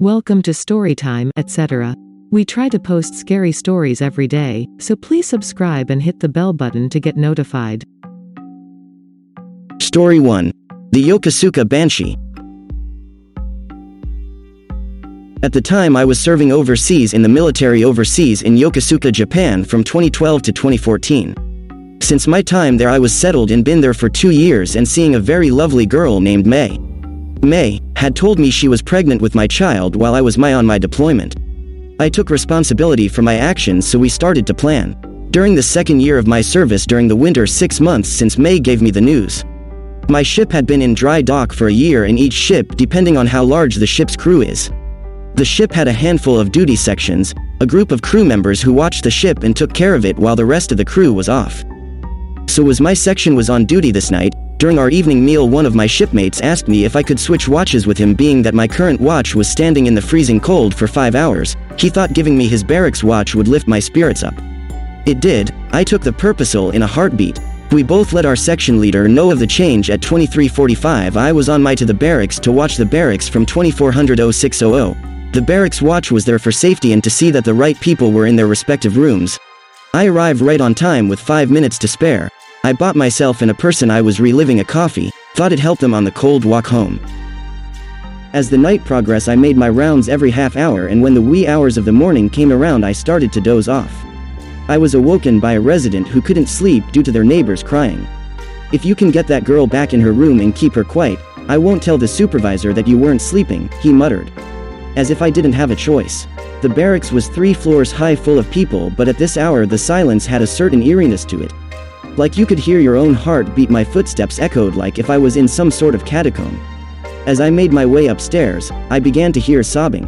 Welcome to Storytime, etc. We try to post scary stories every day, so please subscribe and hit the bell button to get notified. Story 1. The Yokosuka Banshee. At the time I was serving overseas in the military overseas in Yokosuka, Japan from 2012 to 2014. Since my time there I was settled and been there for 2 years and seeing a very lovely girl named May. May had told me she was pregnant with my child while I was on my deployment. I took responsibility for my actions, so we started to plan. During the second year of my service during the winter 6 months since May gave me the news. My ship had been in dry dock for a year, and each ship depending on how large the ship's crew is. The ship had a handful of duty sections, a group of crew members who watched the ship and took care of it while the rest of the crew was off. So as my section was on duty this night, during our evening meal one of my shipmates asked me if I could switch watches with him, being that my current watch was standing in the freezing cold for 5 hours. He thought giving me his barracks watch would lift my spirits up. It did. I took the purposeful in a heartbeat. We both let our section leader know of the change. At 23:45 I was on my to the barracks to watch the barracks from 2400 0600. The barracks watch was there for safety and to see that the right people were in their respective rooms. I arrived right on time with 5 minutes to spare. I bought myself and a person I was reliving a coffee, thought it'd help them on the cold walk home. As the night progressed I made my rounds every half hour, and when the wee hours of the morning came around I started to doze off. I was awoken by a resident who couldn't sleep due to their neighbors crying. "If you can get that girl back in her room and keep her quiet, I won't tell the supervisor that you weren't sleeping," he muttered. As if I didn't have a choice. The barracks was 3 floors high, full of people, but at this hour the silence had a certain eeriness to it. Like you could hear your own heart beat. My footsteps echoed like if I was in some sort of catacomb. As I made my way upstairs, I began to hear sobbing.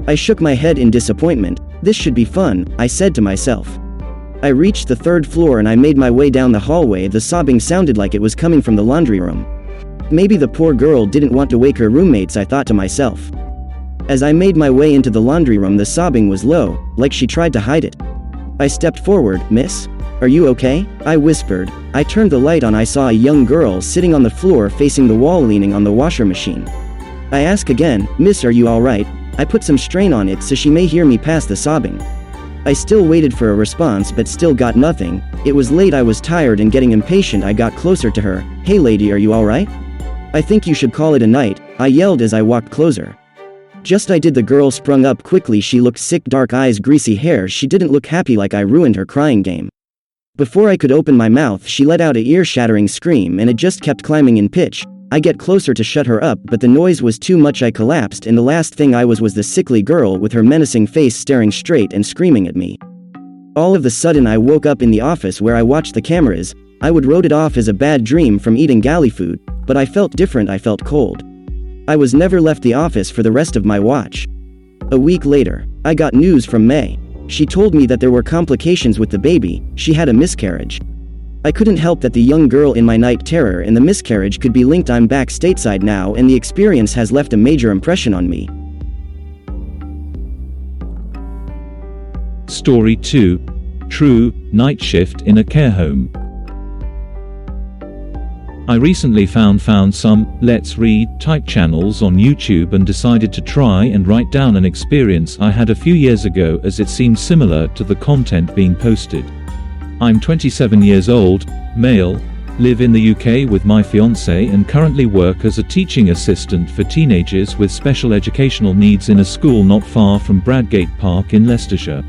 I shook my head in disappointment. This should be fun, I said to myself. I reached the 3rd floor and I made my way down the hallway. The sobbing sounded like it was coming from the laundry room. Maybe the poor girl didn't want to wake her roommates, I thought to myself. As I made my way into the laundry room the sobbing was low, like she tried to hide it. I stepped forward. "Miss? Are you okay?" I whispered. I turned the light on. I saw a young girl sitting on the floor facing the wall, leaning on the washer machine. I asked again, "Miss, are you alright?" I put some strain on it so she may hear me past the sobbing. I still waited for a response but still got nothing. It was late, I was tired and getting impatient. I got closer to her. "Hey lady, are you alright? I think you should call it a night," I yelled as I walked closer. Just I did, the girl sprung up quickly. She looked sick, dark eyes, greasy hair. She didn't look happy, like I ruined her crying game. Before I could open my mouth she let out a ear-shattering scream, and it just kept climbing in pitch. I get closer to shut her up, but the noise was too much. I collapsed, and the last thing I was the sickly girl with her menacing face staring straight and screaming at me. All of a sudden I woke up in the office where I watched the cameras. I would wrote it off as a bad dream from eating galley food, but I felt different. I felt cold. I was never left the office for the rest of my watch. A week later, I got news from May. She told me that there were complications with the baby. She had a miscarriage. I couldn't help that the young girl in my night terror and the miscarriage could be linked. I'm back stateside now, and the experience has left a major impression on me. Story 2. True Night Shift in a Care Home. I recently found some Let's Read type channels on YouTube and decided to try and write down an experience I had a few years ago, as it seemed similar to the content being posted. I'm 27 years old, male, live in the UK with my fiancé, and currently work as a teaching assistant for teenagers with special educational needs in a school not far from Bradgate Park in Leicestershire.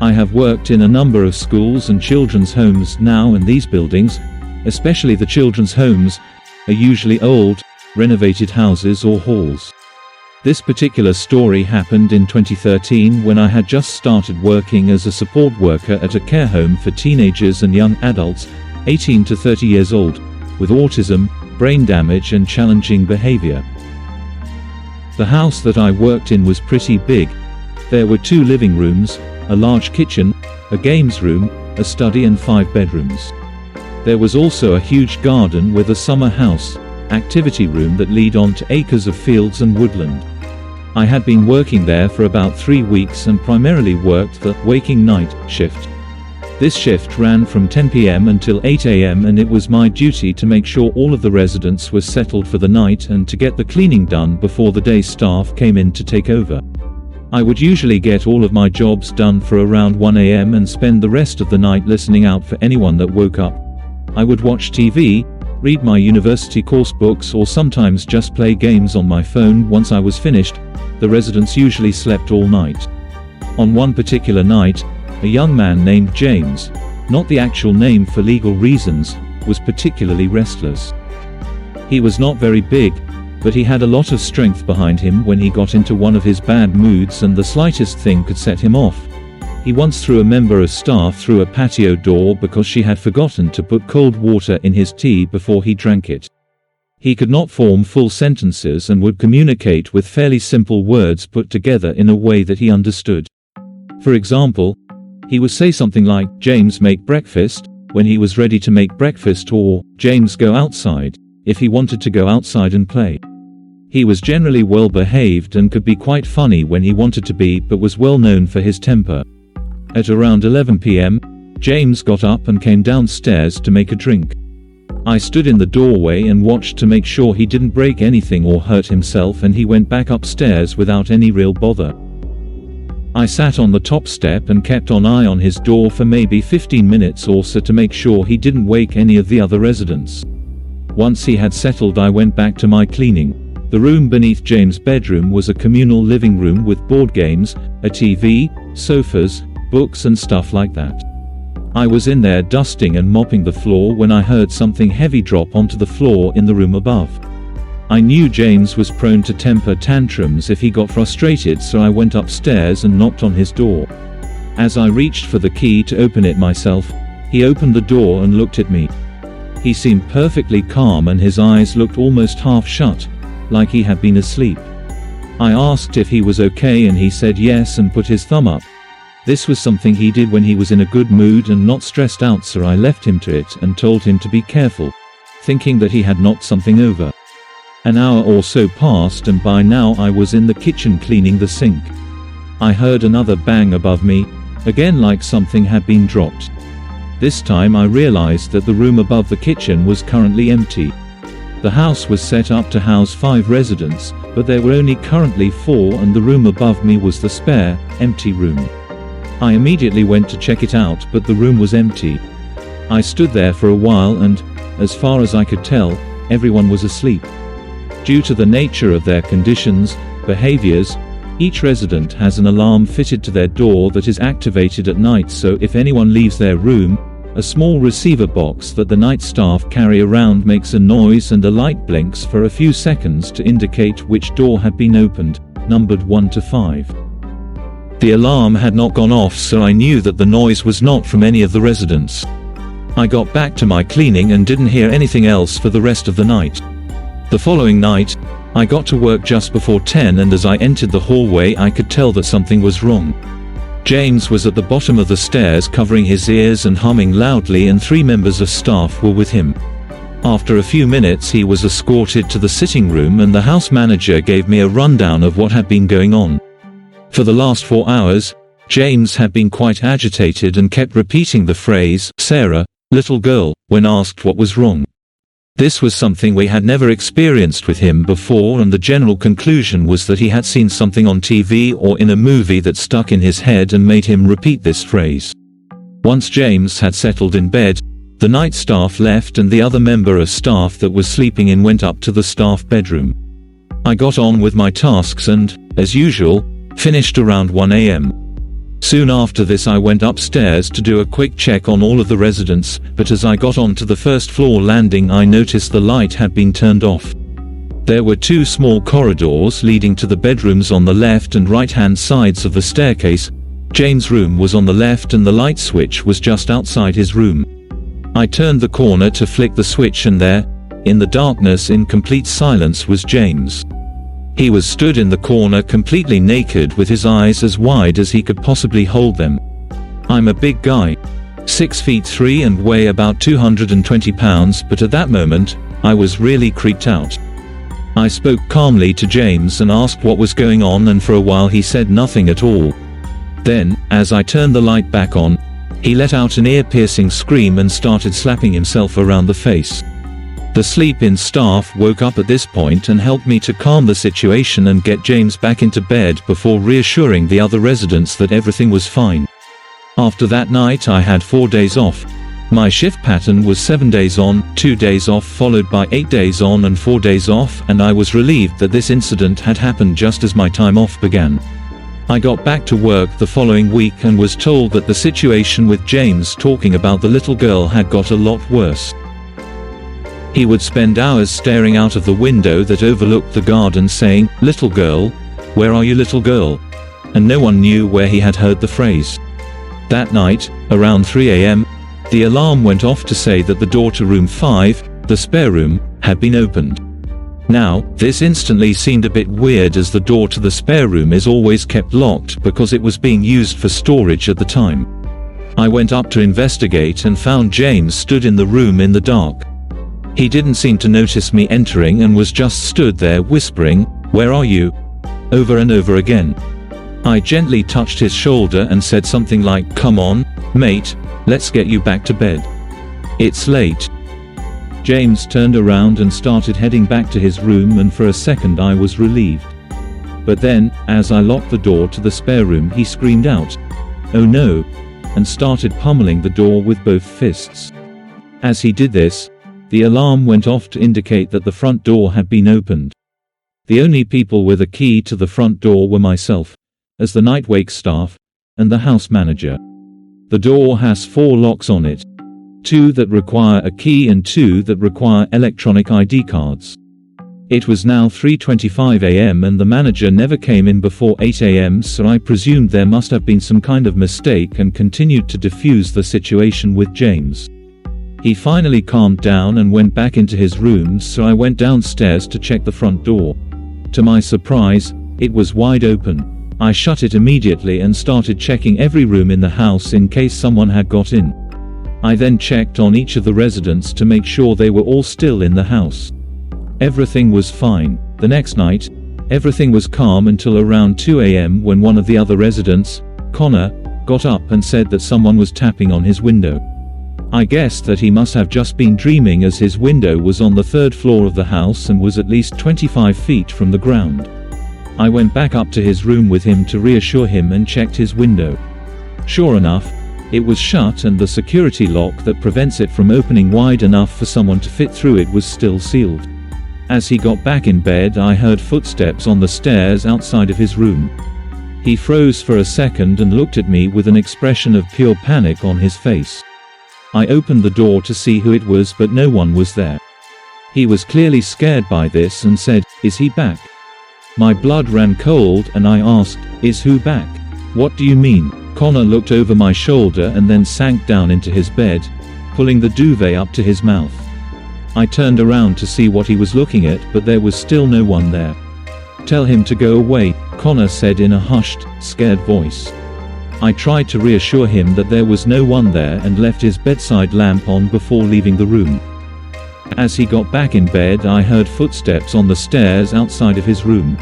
I have worked in a number of schools and children's homes now, and these buildings, especially the children's homes, are usually old, renovated houses or halls. This particular story happened in 2013 when I had just started working as a support worker at a care home for teenagers and young adults, 18 to 30 years old, with autism, brain damage and challenging behavior. The house that I worked in was pretty big. There were 2 living rooms, a large kitchen, a games room, a study and 5 bedrooms. There was also a huge garden with a summer house activity room that lead on to acres of fields and woodland. I had been working there for about 3 weeks and primarily worked the waking night shift. This shift ran from 10 p.m. until 8 a.m. and it was my duty to make sure all of the residents were settled for the night and to get the cleaning done before the day's staff came in to take over. I would usually get all of my jobs done for around 1 a.m. and spend the rest of the night listening out for anyone that woke up. I would watch TV, read my university course books, or sometimes just play games on my phone. Once I was finished, the residents usually slept all night. On one particular night, a young man named James, not the actual name for legal reasons, was particularly restless. He was not very big, but he had a lot of strength behind him when he got into one of his bad moods, and the slightest thing could set him off. He once threw a member of staff through a patio door because she had forgotten to put cold water in his tea before he drank it. He could not form full sentences and would communicate with fairly simple words put together in a way that he understood. For example, he would say something like, "James, make breakfast," when he was ready to make breakfast, or "James, go outside," if he wanted to go outside and play. He was generally well behaved and could be quite funny when he wanted to be, but was well known for his temper. At around 11 p.m., James got up and came downstairs to make a drink. I stood in the doorway and watched to make sure he didn't break anything or hurt himself, and he went back upstairs without any real bother. I sat on the top step and kept an eye on his door for maybe 15 minutes or so to make sure he didn't wake any of the other residents. Once he had settled, I went back to my cleaning. The room beneath James' bedroom was a communal living room with board games, a TV, sofas, books and stuff like that. I was in there dusting and mopping the floor when I heard something heavy drop onto the floor in the room above. I knew James was prone to temper tantrums if he got frustrated, so I went upstairs and knocked on his door. As I reached for the key to open it myself, he opened the door and looked at me. He seemed perfectly calm and his eyes looked almost half shut, like he had been asleep. I asked if he was okay and he said yes and put his thumb up. This was something he did when he was in a good mood and not stressed out, so I left him to it and told him to be careful, thinking that he had knocked something over. An hour or so passed and by now I was in the kitchen cleaning the sink. I heard another bang above me, again like something had been dropped. This time I realized that the room above the kitchen was currently empty. The house was set up to house 5 residents, but there were only currently 4 and the room above me was the spare, empty room. I immediately went to check it out, but the room was empty. I stood there for a while and, as far as I could tell, everyone was asleep. Due to the nature of their conditions, behaviors, each resident has an alarm fitted to their door that is activated at night, so if anyone leaves their room, a small receiver box that the night staff carry around makes a noise and a light blinks for a few seconds to indicate which door had been opened, numbered 1 to 5. The alarm had not gone off, so I knew that the noise was not from any of the residents. I got back to my cleaning and didn't hear anything else for the rest of the night. The following night, I got to work just before 10 and as I entered the hallway I could tell that something was wrong. James was at the bottom of the stairs covering his ears and humming loudly, and 3 members of staff were with him. After a few minutes he was escorted to the sitting room and the house manager gave me a rundown of what had been going on. For the last 4 hours, James had been quite agitated and kept repeating the phrase, "Sarah, little girl," when asked what was wrong. This was something we had never experienced with him before, and the general conclusion was that he had seen something on TV or in a movie that stuck in his head and made him repeat this phrase. Once James had settled in bed, the night staff left and the other member of staff that was sleeping in went up to the staff bedroom. I got on with my tasks and, as usual, finished around 1 a.m. Soon after this I went upstairs to do a quick check on all of the residents, but as I got onto the first floor landing I noticed the light had been turned off. There were 2 small corridors leading to the bedrooms on the left and right-hand sides of the staircase. James' room was on the left and the light switch was just outside his room. I turned the corner to flick the switch and there, in the darkness in complete silence, was James. He was stood in the corner completely naked with his eyes as wide as he could possibly hold them. I'm a big guy, 6'3" and weigh about 220 pounds, but at that moment, I was really creeped out. I spoke calmly to James and asked what was going on, and for a while he said nothing at all. Then, as I turned the light back on, He let out an ear-piercing scream and started slapping himself around the face. The sleep-in staff woke up at this point and helped me to calm the situation and get James back into bed before reassuring the other residents that everything was fine. After that night I had 4 days off. My shift pattern was 7 days on, 2 days off followed by 8 days on and 4 days off, and I was relieved that this incident had happened just as my time off began. I got back to work the following week and was told that the situation with James talking about the little girl had got a lot worse. He would spend hours staring out of the window that overlooked the garden saying, "Little girl, where are you, little girl?" And no one knew where he had heard the phrase. That night, around 3 a.m., the alarm went off to say that the door to room 5, the spare room, had been opened. Now, this instantly seemed a bit weird as the door to the spare room is always kept locked because it was being used for storage at the time. I went up to investigate and found James stood in the room in the dark. He didn't seem to notice me entering and was just stood there whispering, "Where are you?" over and over again. I gently touched his shoulder and said something like, "Come on, mate, let's get you back to bed. It's late." James turned around and started heading back to his room, and for a second I was relieved. But then, as I locked the door to the spare room, he screamed out, "Oh no," and started pummeling the door with both fists. As he did this, the alarm went off to indicate that the front door had been opened. The only people with a key to the front door were myself, as the night wake staff, and the house manager. The door has 4 locks on it. 2 that require a key and 2 that require electronic ID cards. It was now 3:25 a.m. and the manager never came in before 8 a.m., so I presumed there must have been some kind of mistake and continued to defuse the situation with James. He finally calmed down and went back into his room, so I went downstairs to check the front door. To my surprise, it was wide open. I shut it immediately and started checking every room in the house in case someone had got in. I then checked on each of the residents to make sure they were all still in the house. Everything was fine. The next night, everything was calm until around 2 a.m. when one of the other residents, Connor, got up and said that someone was tapping on his window. I guessed that he must have just been dreaming, as his window was on the 3rd floor of the house and was at least 25 feet from the ground. I went back up to his room with him to reassure him and checked his window. Sure enough, it was shut and the security lock that prevents it from opening wide enough for someone to fit through it was still sealed. As he got back in bed, I heard footsteps on the stairs outside of his room. He froze for a second and looked at me with an expression of pure panic on his face. I opened the door to see who it was, but no one was there. He was clearly scared by this and said, "Is he back?" My blood ran cold and I asked, "Is who back? What do you mean?" Connor looked over my shoulder and then sank down into his bed, pulling the duvet up to his mouth. I turned around to see what he was looking at, but there was still no one there. "Tell him to go away," Connor said in a hushed, scared voice. I tried to reassure him that there was no one there and left his bedside lamp on before leaving the room. As he got back in bed, I heard footsteps on the stairs outside of his room.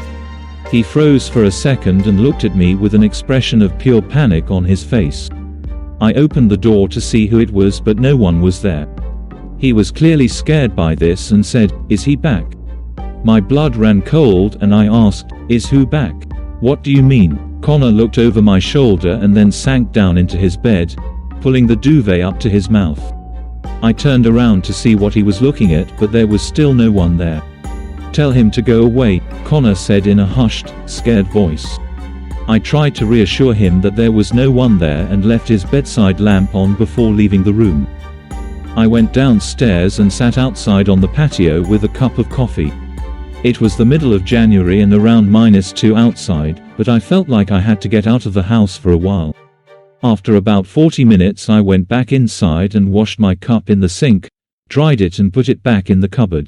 He froze for a second and looked at me with an expression of pure panic on his face. I opened the door to see who it was, but no one was there. He was clearly scared by this and said, "Is he back?" My blood ran cold and I asked, "Is who back? What do you mean?" Connor looked over my shoulder and then sank down into his bed, pulling the duvet up to his mouth. I turned around to see what he was looking at, but there was still no one there. "Tell him to go away," Connor said in a hushed, scared voice. I tried to reassure him that there was no one there and left his bedside lamp on before leaving the room. I went downstairs and sat outside on the patio with a cup of coffee. It was the middle of January and around -2 outside, but I felt like I had to get out of the house for a while. After about 40 minutes I went back inside and washed my cup in the sink, dried it and put it back in the cupboard.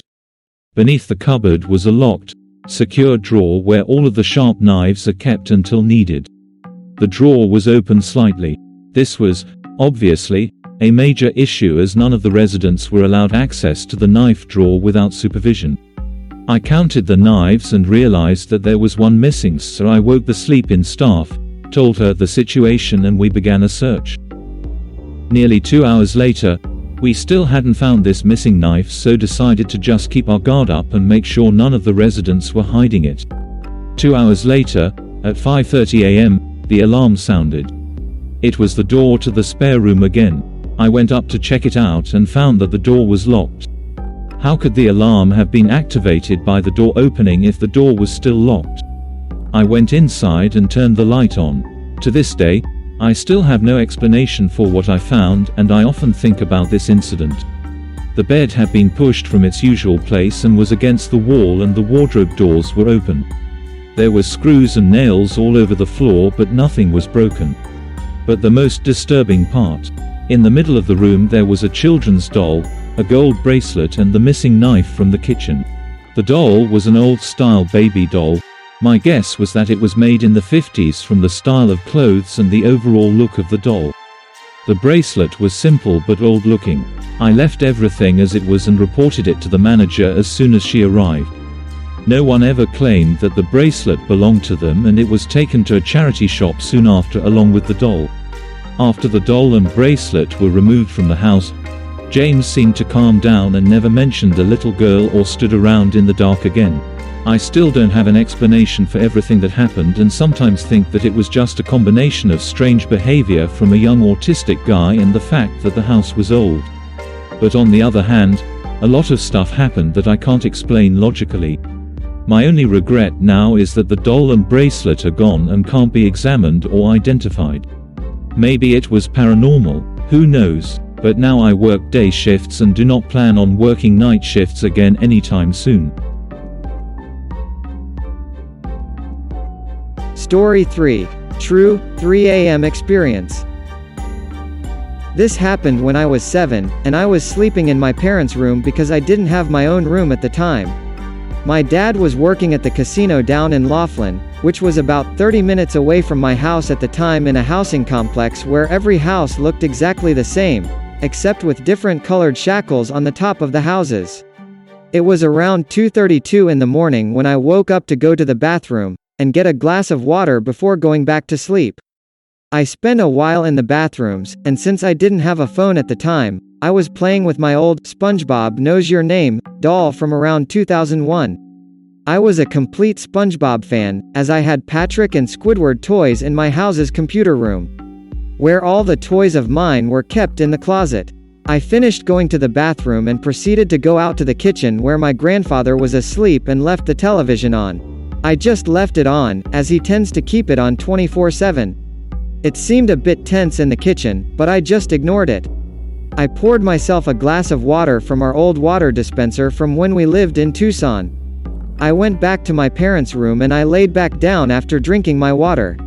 Beneath the cupboard was a locked, secure drawer where all of the sharp knives are kept until needed. The drawer was open slightly. This was, obviously, a major issue as none of the residents were allowed access to the knife drawer without supervision. I counted the knives and realized that there was one missing, so I woke the sleep-in staff, told her the situation and we began a search. Nearly 2 hours later, we still hadn't found this missing knife, so decided to just keep our guard up and make sure none of the residents were hiding it. 2 hours later, at 5:30 a.m., the alarm sounded. It was the door to the spare room again. I went up to check it out and found that the door was locked. How could the alarm have been activated by the door opening if the door was still locked? I went inside and turned the light on. To this day, I still have no explanation for what I found, and I often think about this incident. The bed had been pushed from its usual place and was against the wall, and the wardrobe doors were open. There were screws and nails all over the floor, but nothing was broken. But the most disturbing part. In the middle of the room there was a children's doll, a gold bracelet, and the missing knife from the kitchen. The doll was an old-style baby doll. My guess was that it was made in the 50s from the style of clothes and the overall look of the doll. The bracelet was simple but old-looking. I left everything as it was and reported it to the manager as soon as she arrived. No one ever claimed that the bracelet belonged to them, and it was taken to a charity shop soon after along with the doll. After the doll and bracelet were removed from the house, James seemed to calm down and never mentioned the little girl or stood around in the dark again. I still don't have an explanation for everything that happened, and sometimes think that it was just a combination of strange behavior from a young autistic guy and the fact that the house was old. But on the other hand, a lot of stuff happened that I can't explain logically. My only regret now is that the doll and bracelet are gone and can't be examined or identified. Maybe it was paranormal, who knows, but now I work day shifts and do not plan on working night shifts again anytime soon. Story 3. True, 3 a.m. experience. This happened when I was 7, and I was sleeping in my parents' room because I didn't have my own room at the time. My dad was working at the casino down in Laughlin, which was about 30 minutes away from my house at the time, in a housing complex where every house looked exactly the same, except with different colored shackles on the top of the houses. It was around 2:32 in the morning when I woke up to go to the bathroom and get a glass of water before going back to sleep. I spent a while in the bathrooms, and since I didn't have a phone at the time, I was playing with my old SpongeBob Knows Your Name doll from around 2001. I was a complete SpongeBob fan, as I had Patrick and Squidward toys in my house's computer room, where all the toys of mine were kept in the closet. I finished going to the bathroom and proceeded to go out to the kitchen where my grandfather was asleep and left the television on. I just left it on, as he tends to keep it on 24/7. It seemed a bit tense in the kitchen, but I just ignored it. I poured myself a glass of water from our old water dispenser from when we lived in Tucson. I went back to my parents' room and I laid back down after drinking my water.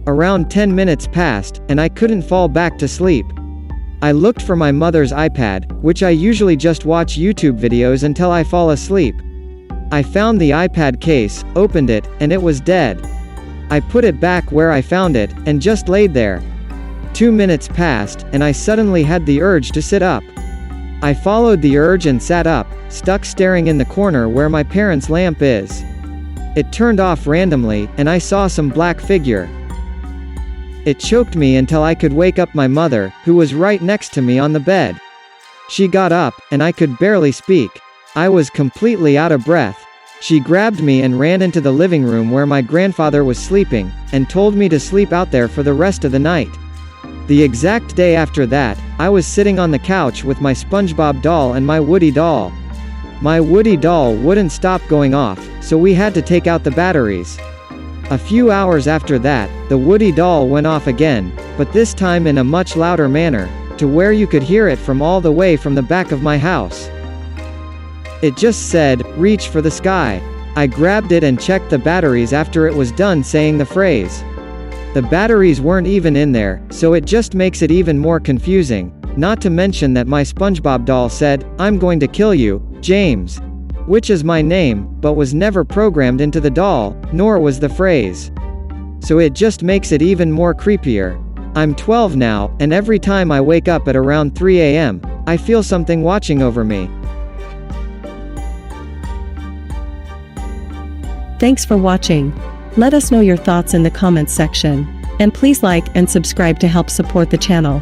Around 10 minutes passed, and I couldn't fall back to sleep. I looked for my mother's iPad, which I usually just watch YouTube videos until I fall asleep. I found the iPad case, opened it, and it was dead. I put it back where I found it, and just laid there. 2 minutes passed, and I suddenly had the urge to sit up. I followed the urge and sat up, stuck staring in the corner where my parents' lamp is. It turned off randomly, and I saw some black figure. It choked me until I could wake up my mother, who was right next to me on the bed. She got up, and I could barely speak. I was completely out of breath. She grabbed me and ran into the living room where my grandfather was sleeping, and told me to sleep out there for the rest of the night. The exact day after that, I was sitting on the couch with my SpongeBob doll and my Woody doll. My Woody doll wouldn't stop going off, so we had to take out the batteries. A few hours after that, the Woody doll went off again, but this time in a much louder manner, to where you could hear it from all the way from the back of my house. It just said, "Reach for the sky." I grabbed it and checked the batteries after it was done saying the phrase. The batteries weren't even in there, so it just makes it even more confusing, not to mention that my SpongeBob doll said, "I'm going to kill you, James," which is my name, but was never programmed into the doll, nor was the phrase. So it just makes it even more creepier. I'm 12 now, and every time I wake up at around 3 a.m., I feel something watching over me. Thanks for watching. Let us know your thoughts in the comments section. And please like and subscribe to help support the channel.